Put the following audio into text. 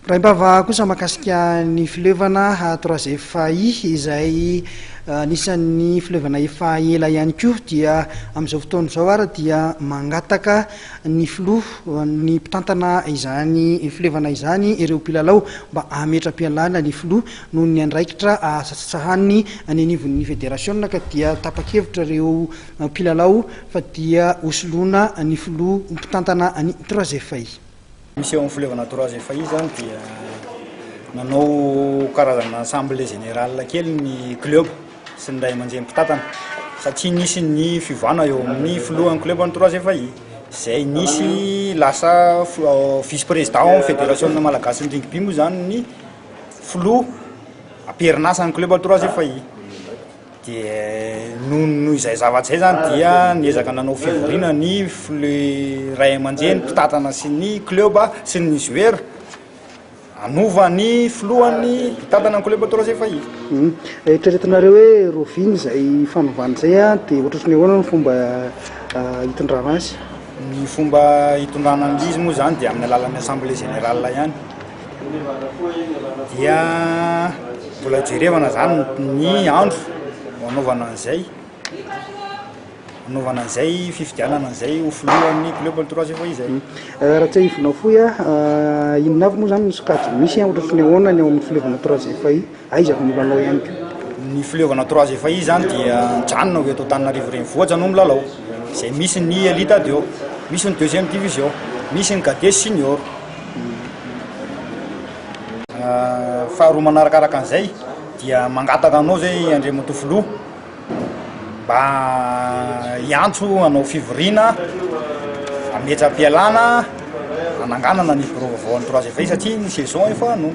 Raha impava kosa mahakasika ny filevana troisième faillit izay anisan'ny filevana efa ela ihany koa dia amin'izao fotoana izao ary dia mangataka ny filoha ny mpitantana izany filevana izany ireo mpilalao mba hametram-pialana ny filoha noho ny andraikitra satsahany any anivon'ny fédération ka dia tapa-kevitra ireo mpilalao fa dia hosoloana ny filoha mpitantana ny troisième faillit. Misy eo amin'ny filevana troisième faillit zany dia nanao karazana assemblée générale kely ny club sy ny ray aman-dreny mpitantana satria nisy ny fivana eo amin'ny filohan'ny club ny troisième faillit izay nisy lasa vice président fédération malagasy ny rugby moa zany ny filoha am-perinasa ny club troisième faillit dia noho izay zavatsy zay zany dia niezaka nanao fivoriana ny ray aman-dreny mpitantana sy ny club sy ny joueur anova ny filohan'ny mpitantana ny club troisième faillit. Eritreretinareo hoe roviny izay fanovana izay dia ohatrany ahoana ny fomba hitondrana azy? Ny fomba hitondrana izy moa zany dia amin'ny alalan'ny assemblée générale ihany dia mbola jerevana zany ny andro anaovana an'izay fifidianana an'izay ho filohan'ny club troisième faillit zay. Raha tsy hivinao foy inona avy moa zany ny sokajy misy ohatrany ahoana ny ao amin'ny filevana troisième faillit aiza ny milalao ihany koa? Ny filevana troisième faillit zany dia mijanona hoe eto Antananarivo renivohitra no milalao izay misy ny élite de haut, misy ny deuxième division, misy ny cadet senior. Faharoa manarakaraka an'izay dia mangataka anao zay andriamato filoha mba hiantso anao fivoriana ametram-pialana ananganana ny vaovao ny troisième faillit satria ny saison efa ano.